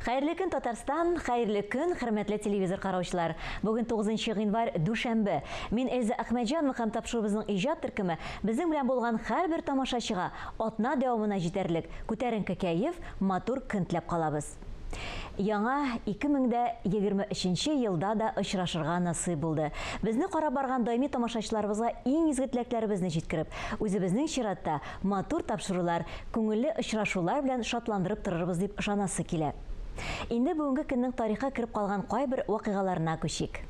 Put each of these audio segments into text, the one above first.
Хәерле көн, Татарстан, хәерле көн, хөрмәтле телевизор караучылар. Бүген 9 гыйнвар дүшәмбе. Мин Эльза Әхмәтҗанова һәм тапшырыбызның иҗат төркеме безнең белән булган һәрбер тамашачыга атна дәвамына җитәрлек күтәренке кәеф, матур көн теләп калабыз. Яңа 2023 елда да очрашырга насыйп булды. Безне карап барган даими тамашачыларыбызга иң изге теләкләребезне җиткереп, үзебезнең чиратта матур тапшырулар, күңелле очрашулар белән шатландырып торырбыз дип ышанасы килә. Инде бүгенге көннең тарихка кереп калган кайбер вакыйгаларына күчик.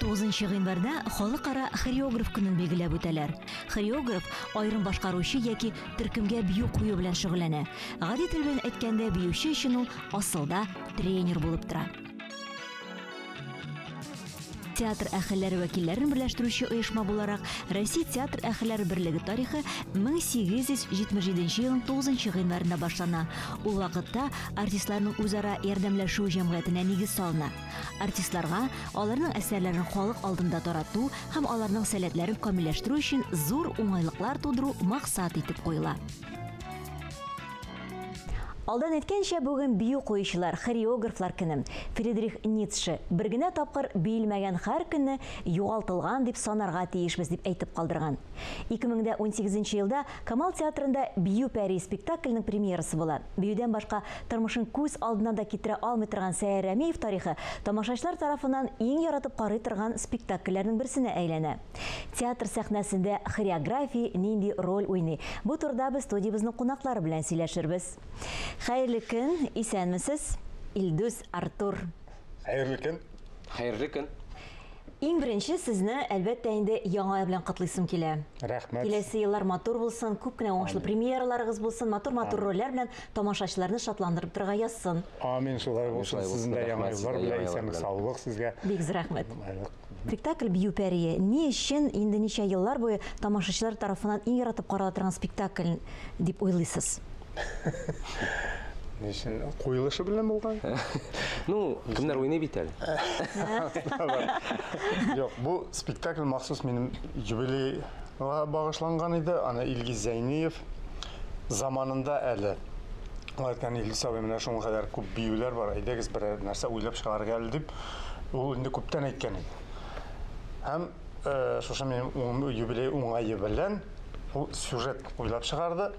9 гыйнварда халыкара хореограф көнен билгеләп үтәләр. Хореограф айрым башкаручы яки төркемгә бию кую белән шөгыльләнә. Гади тел белән әйткәндә, биюче өчен ул асылда тренер булып тора. Театр әһелләре вәкилләрен берләштерүче оешма буларак Россия театр әһелләре берлеге тарихы 1877 елның 9 гыйнварында башлана. Ул вакытта артистларның үзара ярдәмләшү җәмгыятенә нигез салына. Артистларга аларның әсәрләрен халык алдында тарату һәм аларның сәләтләрен камилләштерү өчен зур уңайлыклар тудыру максат итеп куела. Алдан әйткәнчә, бүген бию куючылар, хореографлар көне. Фридрих Ницше бер генә тапкыр биелмәгән һәр көнне югалтылган дип санарга тиешбез дип әйтеп калдырган. 2018 елда Камал театрында Бию пәри спектакльнең премьерасы була. Биюдән башка тормышын күз алдына да китерә алмый торган Сәйяр Рәмиев тарихы тамашачылар тарафыннан иң яратып карый торган спектакльләрнең берсенә әйләнә. Театр сәхнәсендә хореография нинди роль уйный? Бу турыда без студиябызның кунаклары белән сөйләшербез. Хәерле көн, исәнмесез? Илдус Артур. Хәерле көн. Хәерле көн. Иң беренче сезне әлбәттә инде яңа белән котлыйсым килә. Рәхмәт. Киләсе еллар матур булсын, күп кенә уңышлы премьераларыгыз булсын, матур рольләр белән тамашачыларны шатландырып торырга язсын. Амин, шулай булсын. Сезнең дә яңа еллар белән исәнлек, саулык сезгә. Бик рәхмәт. Спектакль Бию пәрие ни өчен инде ничә еллар буе тамашачылар тарафыннан иң яратып карала торган спектакль дип уйлыйсыз? Нишен куелышы белән булган? Ну, кемнәр уйный бит әле? Юк, бу спектакль махсус минем юбилейга багышланган иде. Аны Илгиз Зәйниев заманында әле. Алардан Илгиз абый менә шуңа кадәр күп биюләр бар. Әйдәгез бер нәрсә уйлап чыгарга әле дип, ул инде күптән әйткән иде. Һәм шушы минем юбилей уңае белән ул сюжет уйлап чыгарды.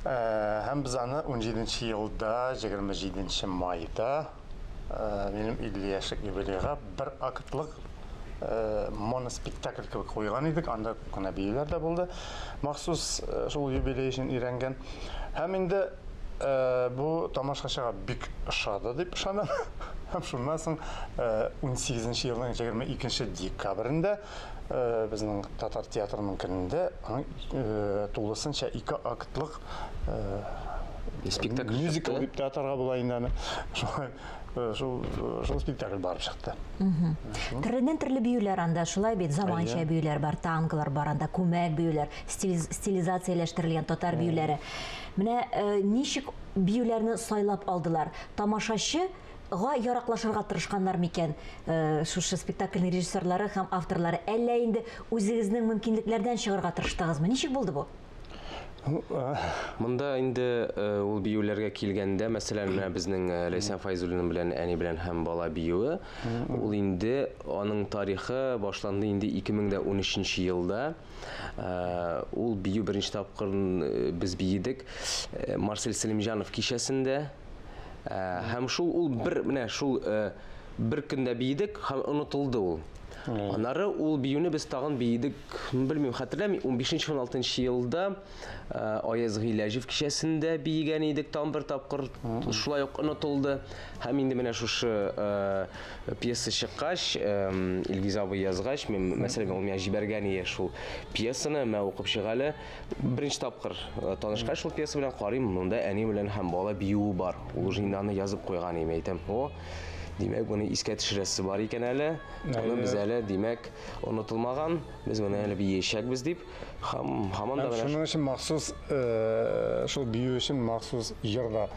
Һәм без аны 17 елда, 27 майда минем 50 яшьлек юбилейга бер актлык моноспектакль кебек куйган идек. Анда кына биюләр дә булды. Махсус шул юбилей өчен өйрәнгән. Һәм инде бу тамашачыга бик ошады дип ышанам. Һәм шуннан соң 18 елның 22 декабрендә безнең татар театрының көнендә тулысынча 2 актлык спектакль мюзикл дип театрга була инде. Шул спектакль барып чыкты. Төрледән төрле биюләр анда, шулай бит заманча биюләр бар, танкылар бар анда, күмәк биюләр, стилизацияләштерелгән татар биюләре. Менә ничек биюләрне сайлап алдылар? Тамашачы яраклашырга тырышканнар микән шушы спектакльнең режиссерлары һәм авторлары, әллә инде үзегезнең мөмкинлекләрдән чыгарга тырыштыгызмы? Ничек булды бу? Монда инде ул биюләргә килгәндә, мәсәлән, безнең Ләйсән Файзуллин белән әни белән һәм бала биюе, ул инде аның тарихы башланды инде 2013 елда. Ул бию беренче тапкыр без биедек Марсель Сәлимҗанов кичәсендә. Һәм шул ул бер көндә биедек һәм онытылды ул. Аннары ул биюне без тагын биедек, белмим, хәтерләмим, 15-16 елда Аяз Гыйләҗев кичәсендә биегән идек, тагын бер тапкыр шулай ук онытылды. Һәм инде менә шушы пьеса чыккач, Илгиз абый язгач, мен мәсәлән ул миңа җибәргән иде шул пьесаны, мен укып чыгалы. Беренче тапкыр танышкач шул пьеса белән карыйм, монда әни белән һәм бала биюе бар. Ул уже инде аны язып куйган иде, әйтәм. Димәк, буны искә төшерәсе бар икән әле. Аны без әле, димәк, онытылмаган, без моны әле биешәкбез дип, һаман да шуның өчен махсус шул бию өчен махсус җырда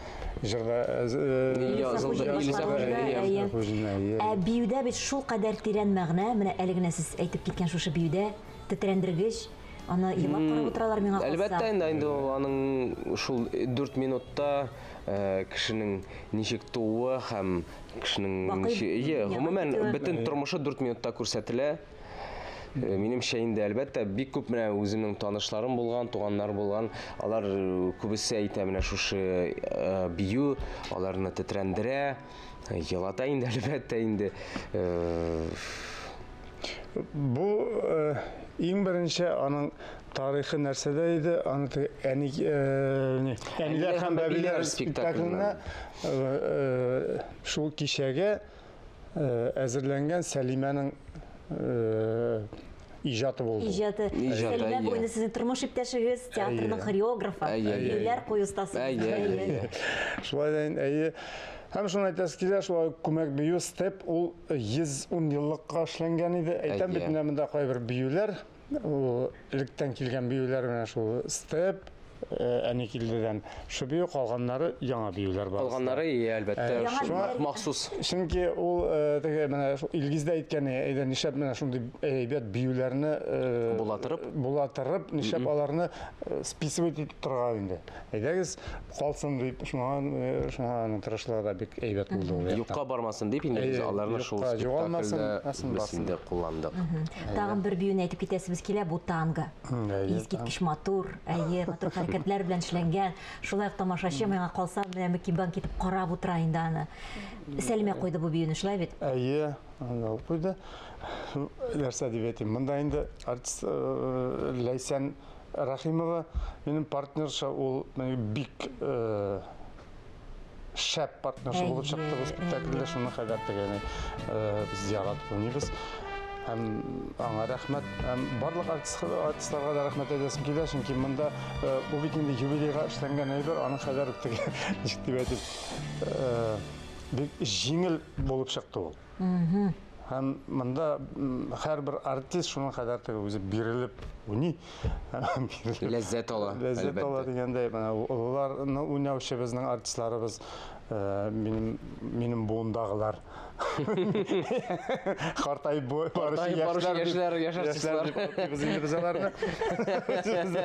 биюдә бит шул кадәр тирән мәгънә, менә әле генә сез әйтеп киткән шушы биюдә тетрәндергеч, Аны елап карап утыралар миңа калса. Әлбәттә, инде ул аның шул 4 минутта кешенең ничек тууы һәм кешенең гомумән бөтен тормышы 4 минутта күрсәтелә. Минемчә инде әлбәттә бик күп менә үземнең танышларым булган, туганнар булган, алар күбесе әйтә менә шушы бию аларны тетрәндерә, елата инде әлбәттә инде. Бу иң беренче аның тарихы нәрсәдә иде? Аны әниләр һәм бәбиләр спектакленә шул кичәгә әзерләнгән Сәлимәнең иҗаты булды. Сәлимә буйны сезнең тормыш иптәшегез, театрның хореографы, биюләр кую остасы. Шулай да һәм шуны әйтәсе килә, шулай күмәк бию степ ул 110 еллыкка эшләнгән иде. Әйтәм бит менә монда кайбер биюләр, электән килгән биюләр менә шул степ әни килдедән шу бию, калганнары яңа биюләр бар. Калганнары әлбәттә махсус. Чөнки ул менә Илгиздә әйткәне, әйдә нишләп менә шундый әйбәт биюләрне булатырып, нишләп аларны списывать итеп торган инде. Әйдәгез калсын дип, шуңа тырышларда бик әйбәт булды. Юкка бармасын дип инде без аларны шул спектакльдә кулландык. Тагын бер биюне әйтеп китәсебез килә, бу танго. Искиткеч матур, матур хәрәкәтләр белән эшләнгән. Шулай ук тамашачы миңа калса, менә Микибан китеп карап утыра инде аны. Сәлимә куйды бу биюне, шулай бит? Аны куйды. Нәрсә дип әйтим, монда инде артист Ләйсән Рахимова, минем партнерша, ул бик шәп партнерша булып чыкты бу спектакльдә, шуны хәбәр тегәне без яратып уйныйбыз. Һәм аңа рәхмәт, һәм барлык артистларга да рәхмәт әйтәсем килә, чөнки монда бу бит инде юбилейга эшләнгән әйбер, аның хәбәр ничек дип әйтеп бик җиңел булып чыкты ул. Һәм монда һәрбер артист шуның хәдәртеге үзе бирелеп уйный. Ләззәт ала. Ләззәт ала дигәндәй, уларны уйнаучы безнең артистларыбыз минем буындагылар. Картайып баручы яшьләр без инде без аларны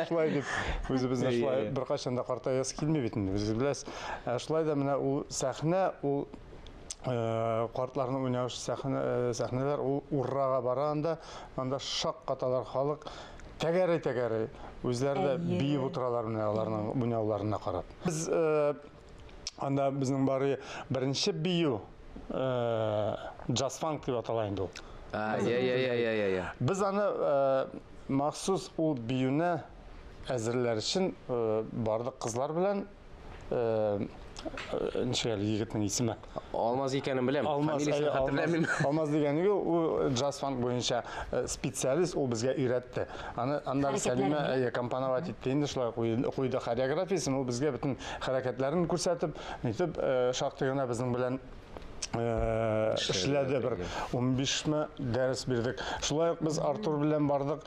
шулай дип үзебезне шулай беркайчан да картаясы килми бит инде. Без беләс. Шулай да менә ул сәхнә, ул картларны уйнаучы сәхнәләр, ул уррага барганда, анда шаккаталар халык тәгәре үзләре дә биеп утыралар менә аларның уйнауларына карап. Без анда безнең бары беренче бию джаз-фанк дип атала инде ул. Без аны махсус ул биюне әзерләр өчен бардык кызлар белән ничек егетнең исеме? Алмаз икәнен беләм. Фамилиясын хәтерләмим. Алмаз дигәне ул джаз-фанк буенча специалист, ул безгә өйрәтте. Анда Сәлимә компоновать итте инде, шулай куйды хореографиясын, ул безгә бөтен хәрәкәтләрен күрсәтеп, нитеп шактый гына безнең белән эшләде, бер 15 дәрес бирдек. Шулай ук без Артур белән бардык,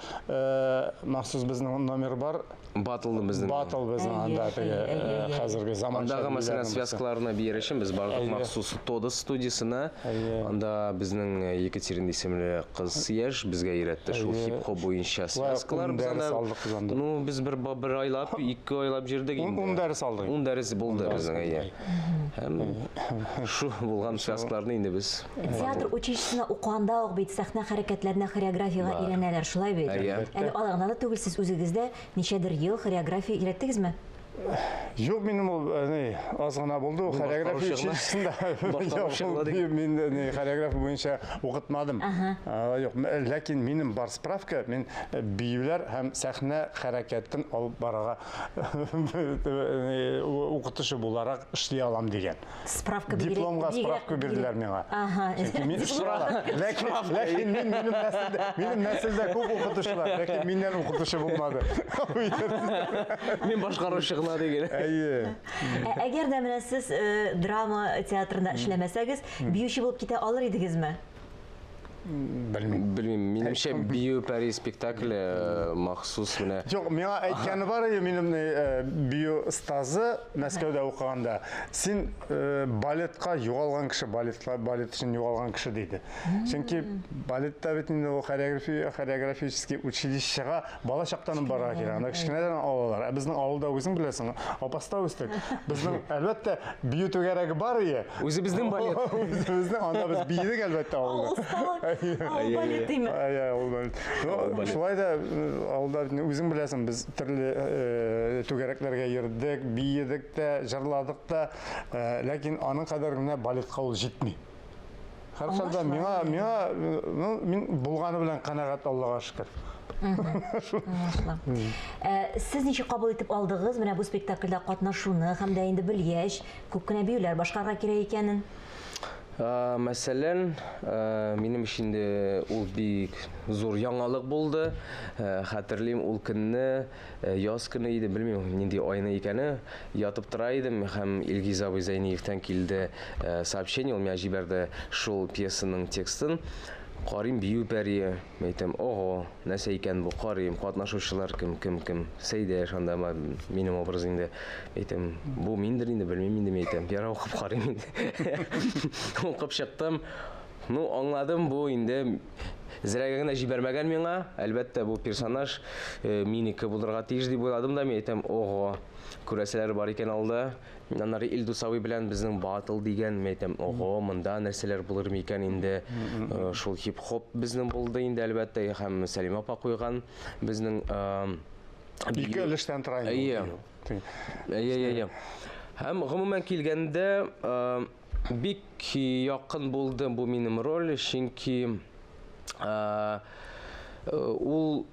махсус безнең номер бар. Батл безнең анда хәзерге заманда. Андагы мәсәлән связкаларына бир өчен біз бардык махсус Тодос студиясына. Анда безнең Екатерина исемле кыз яшь безгә өйрәтте шул хип-хоп буенча связкалар. Ну без бер айлап, 2 айлап җирдек инде. 10 дәрес алдык. 10 дәрес булды безнең. Һәм шу булган связкаларны инде без. Театр училищесына укыганда ук бит сәхнә хәрәкәтләренә, хореографияга өйрәнәләр, шулай бит. Әле алганда да түгел, сез үзегездә ничәдер ел хореография өйрәттегезме? Юк, минем ул аз гына булды, хореография училищесында. Мин хореография буенча укытмадым. Юк, ләкин минем бар справка, мин биюләр һәм сәхнә хәрәкәтен алып барага укытучы буларак эшли алам дигән. Дипломга справка бирделәр миңа. Ләкин минем нәселдә күп укытучылар, ләкин миннән укытучы булмады. Мин башкаручы гына дигән. Әгәр дә менә сез драма театрында эшләмәсәгез, биючы булып китә алыр идегезме? Білмеймін, меніңше бию пәри спектаклі махсус міне. Жоқ, меңа әйткені бар, менің бию ұстазы Мәскеуде оқығанда, сен балетқа юғалған кіші, балет үшін юғалған кіші дейді. Чөнки балетта бетінде ол хореографический училищеға бала шақтаным барға керек. Анда кішкенеден аулалар. Біздің ауылда өзің білесің, Опаста өстік. Біздің әлбәтте бию түгәрәгі бар ие. Өзі біздің балет. Біздің анда біз бейдік әлбәтте ауылда. Балет деймін. Шулай да ауылда өзің білесің, біз түрлі түгәрәкләргә ердік, бейедік те, жырладық та, ләкин аның қадар гына балетқа ол жетмей. Харшалда мен болғаны білән қанағат Аллаға шүкір. Сіз неше қабыл етіп алдығыз, менә бу спектакльдә катнашуны һәм дә инде белгәч, күп кенә биюләр башкарга кирәк икәнен. Мәсәлән, минем өчен дә ул бик зур яңалык булды. Хәтерлим, ул көнне яз көне иде, белмим нинди айны икәне, ятып тора идем һәм Илгиз абый Зәйниевтән килде сообщение, ул миңа җибәрде шул пьесаның текстын. Карим бию пәрие, әйтәм, ого, нәрсә икән бу, карим, катнашучылар кем, Сәйдәш анда минем образ инде. Әйтәм, бу миндер инде, белмим инде, әйтәм, яра укып карыйм инде. Укып чыктым. Ну, аңладым, бу инде зрәгә генә җибәрмәгән миңа. Әлбәттә, бу персонаж минеке булырга тиеш дип уйладым да, әйтәм, ого, күрәселәр бар икән алда. Аннары Илдус абый белән безнең батыл дигән, әйтәм, ого, монда нәрсәләр булыр микән инде. Шул хип-хоп безнең булды инде, әлбәттә, һәм Сәлимә апа куйган безнең Ике өлештән тора инде. Ия. Һәм гомумән килгәндә бик якын булды бу минем роль, чөнки ул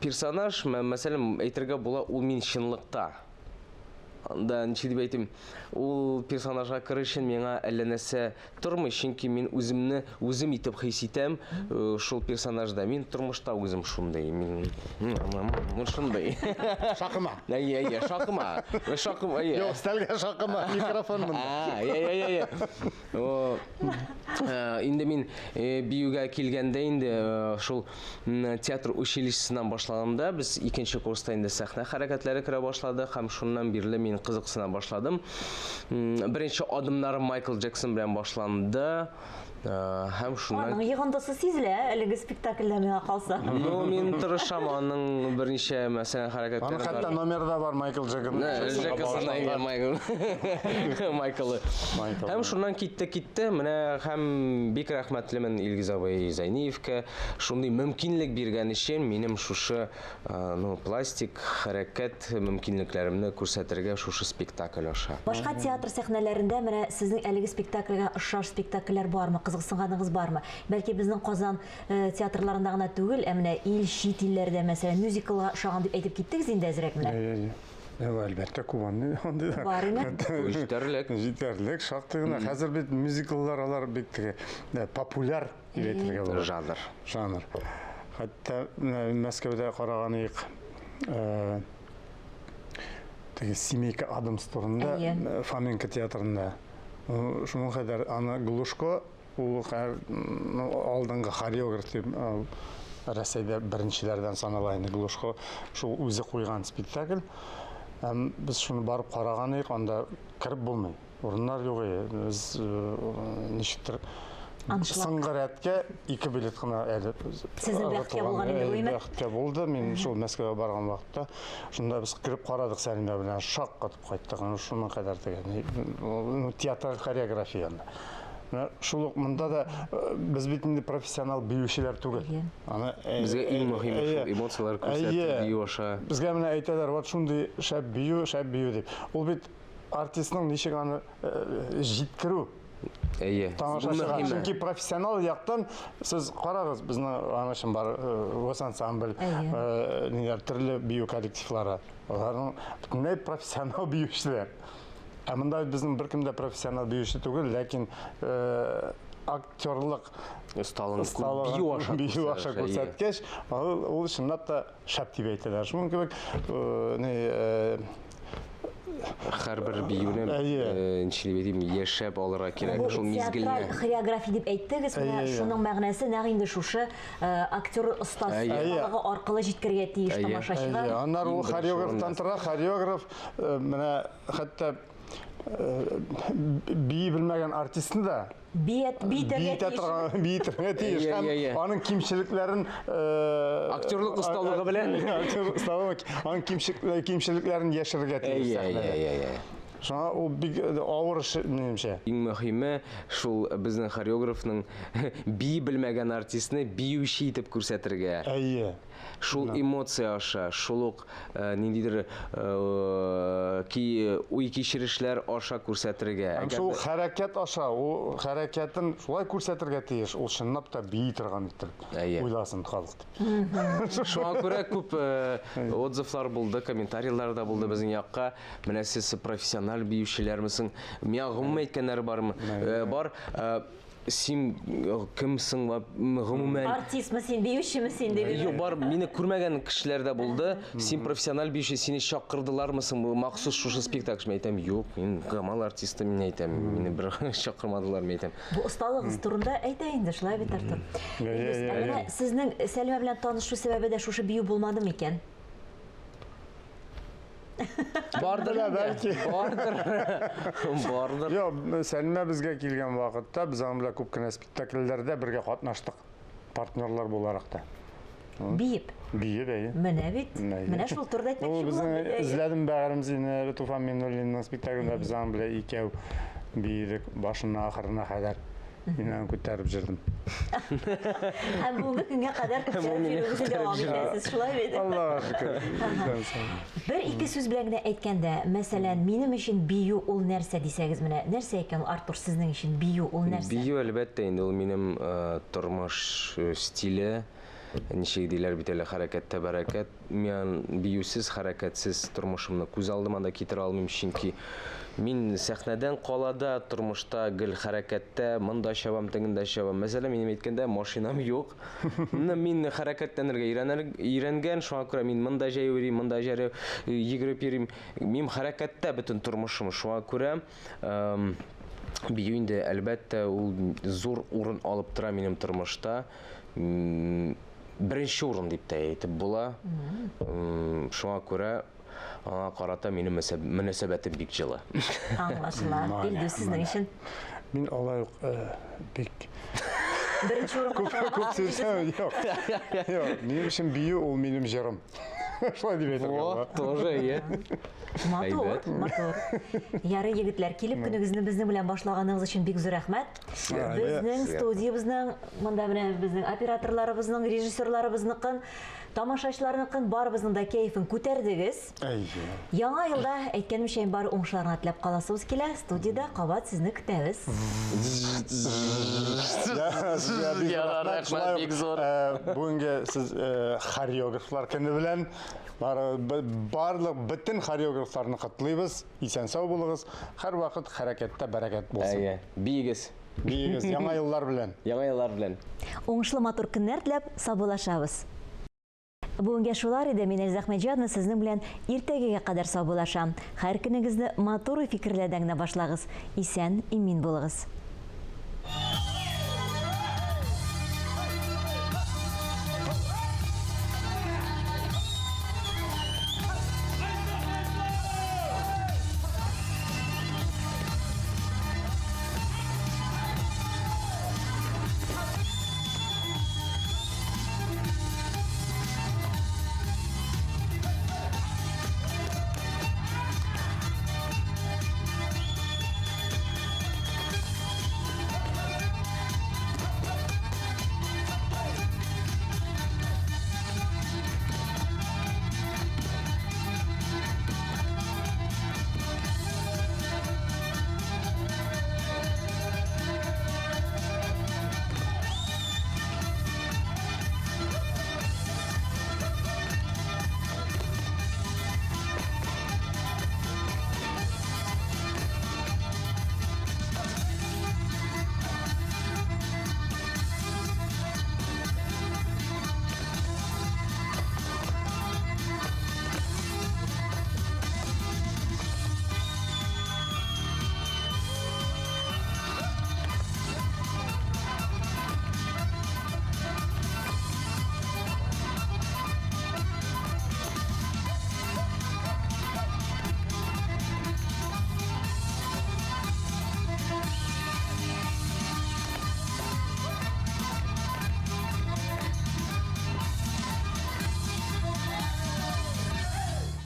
персонаж, мәсәлән, әйтергә була, ул мин чынлыкта. Анда ничек дип әйтим, ул персонажга кереш өчен миңа әллә нәрсә тормый, чөнки мин үзем итеп хис итәм шул персонажда. Мин тормышта үзем шундый, мин шундый. Шакыма. Ия, шакыма. Юк, стәлгә шакыма, микрофон монда. Ия. Инде мин биюгә килгәндә инде шул театр училищесынан башлаганда, без икенче курста инде сәхнә хәрәкәтләре керә башлады һәм шуннан бирле мин кызыксына башладым. Беренче адымнарым Майкл Джексон белән башланды. Һәм шуннан Аның йыгындысы сизелә, әлеге спектакльдә миңа калса. Ну, мин тырышам аның берничә мәсәлән хәрәкәтләре. Аның хәтта номерда бар Майкл Джексон. Майкл. Һәм шуннан китте, менә һәм бик рәхмәтлемен Илгиз абый Зәйниевкә шундый мөмкинлек биргән өчен минем шушы пластик хәрәкәт мөмкинлекләремне күрсәтергә шушы спектакль аша. Башка театр сәхнәләрендә менә сезнең әлеге спектакльгә охшаш спектакльләр бармы? Кызыксынганыңыз бармы? Бәлки безнең Казан театрларында гына түгел, менә ил, чит илләрдә, мәсәлән, мюзиклга охшаган дип әйтеп киттегез инде әзрәк менә. Әлбәттә, күбәнне. Бар име? Җитәрлек, шактый гына. Хәзер бит мюзикллар алар бик популяр дип әйтергә була. Жанр. Хәтта Мәскәүдә караганык, Семейка Адамс турында, Фоменко театрында. Шуның кадәр аны Глушко, ул алдынгы хореограф дип Рәсәйдә беренчеләрдән санала инде Глушко, шул үзе куйган спектакль. Без шуны барып караган идек, анда кирип булмый. Урыннар юк. Без ничектер соңгы рәткә 2 билет кына әле. Сезнең бәхеткә булган инде бу име? Бәхеткә булды. Мин шул Мәскәүгә барган вакытта, шунда без кирип карадык Сәлимә белән, шак катып кайттык. Шуның кадәр дигән. Театр хореографияны. Шул ук монда да без бит инде профессионал биючеләр түгел. Безгә иң мөһиме эмоциялар күрсәтеп бию аша. Безгә менә әйтәләр, вот шундый шәп бию дип. Ул бит артистның ничек аны җиткерү. Тамашачыга. Чөнки профессионал яктан сез карагыз, безнең анышым бар ансамбль, төрле бию коллективлары. Аларның бөтенләй профессионал биючеләр. Монда безнең беркем дә профессионал биюче түгел, ләкин актерлык осталыгын бию аша күрсәткәч, ул чынлап та шәп дип әйтәләр. Шуның кебек һәрбер биюне яшәп алырга кирәк, шул театраль мизгелне. хореография дип әйттегез, менә шуның мәгънәсе нәкъ инде шушы актер остасы аркылы җиткергә тиеш тамашачыга. Аннар ул хореографтан тора, хореограф менә хәтта бии белмәгән артистны да биетергә тиеш. Аның кимчелекләрен Актерлык осталыгы белән аның кимчелекләрен яшерергә тиеш. Шуңа ул бик авыр эш минемчә. Иң мөһиме шул безнең хореографның бии белмәгән артистны биюче итеп күрсәтергә. Шул эмоция аша, шул ук ниндидер уй кичерешләр аша күрсәтергә. Шул хәрәкәт аша, ул хәрәкәтен шулай күрсәтергә тиеш. Ул чынлап та бии торган итеп уйласын халык. Шуңа күрә күп отзывлар булды, комментарийлар да булды безнең якка. Менә сез профессиональ биючеләрмесең? Миңа гомумән әйткәннәр бармы? Бар. Син кемсең гомумән? Артистмы син, биючеме син дип. Юк, бар, мине күрмәгән кешеләр дә булды. Син профессиональ биюче, сине чакырдылармысың? Махсус шушы спектакль? Мен әйтәм, юк, мин гамал артисты, мин әйтәм, мине бер чакырмадылар, мен әйтәм. Бу осталыгыз турында әйтә инде, шулай бит Артур. Сезнең Сәлимә белән танышу сәбәбе дә шушы бию булмадымы икән? Бардыр бәлки. Бардыр. Юк, Сәлимә безгә килгән вакытта без аның белән күп кенә спектакльләрдә бергә катнаштык. Партнерлар буларак та. Биеп. Менә бит. Менә шул турда әйтмәкче булам. Безнең эзләдем бәгыремизне Туфан Миннуллинның спектаклендә без аның белән икәү биедек башына ахырына кадәр. Мин аны күтәреп җирдем. Һәм бүгенге көнгә кадәр күтәреп дәвам итәсез, шулай бит? Аллаһа шөкер. Бер-ике сүз белән генә әйткәндә, мәсәлән, минем өчен бию ул нәрсә дисәгез, менә нәрсә икән Артур сезнең өчен бию ул нәрсә? Бию әлбәттә инде ул минем тормыш стиле. Ничек диләр бит әле хәрәкәттә бәрәкәт. Мин биюсез, хәрәкәтсез тормышымны күз алдыма да китерә алмыйм, чөнки мин сәхнәдән калада, тормышта, гел хәрәкәттә, монда чабам, тегендә чабам. Мәсәлән, минем әйткәндә машинам юк. Мин хәрәкәтләнергә өйрәнгән, шуңа күрә мин монда җәй йөрим, монда җәй йөгереп йөрим. Мин хәрәкәттә бөтен тормышым, шуңа күрә бию инде әлбәттә ул зур урын алып тора минем тормышта. Беренче урын дип тә әйтеп була. Шуңа күрә аңа карата минем мөнәсәбәтем бик җылы. Аңлашыла. Илдус сезнең өчен? Мин алай бик Беренче урынга күп сөйләсәм, юк. Минем өчен бию ул минем җырым. Шулай дип әйтергә. Тоже, Матур. Ярый, егетләр, килеп көнегезне безнең белән башлаганыгыз өчен бик зур рәхмәт. Безнең студиябызның, монда менә безнең операторларыбызның, режиссерларыбызның, тамашачыларның барыбызның да кәефен күтәрдегез. Яңа елда әйткәнемчә бар уңышларны теләп каласыбыз килә. Студияда кабат сезне көтәбез. Бүгенге сез хореографлар көне белән барлык бөтен хореографларны котлыйбыз. Исән сау булыгыз. Һәр вакыт хәрәкәттә бәрәкәт булсын. Биегез. Яңа еллар белән. Яңа еллар белән. Уңышлы матур көннәр теләп саубуллашабыз. Бүгенге шулар иде, мин Эльза Әхмәтҗанова сезнең белән иртәгәгә кадәр саубуллашам. Һәр көнегезне матур фикерләрдән генә башлагыз. Исән, имин булыгыз.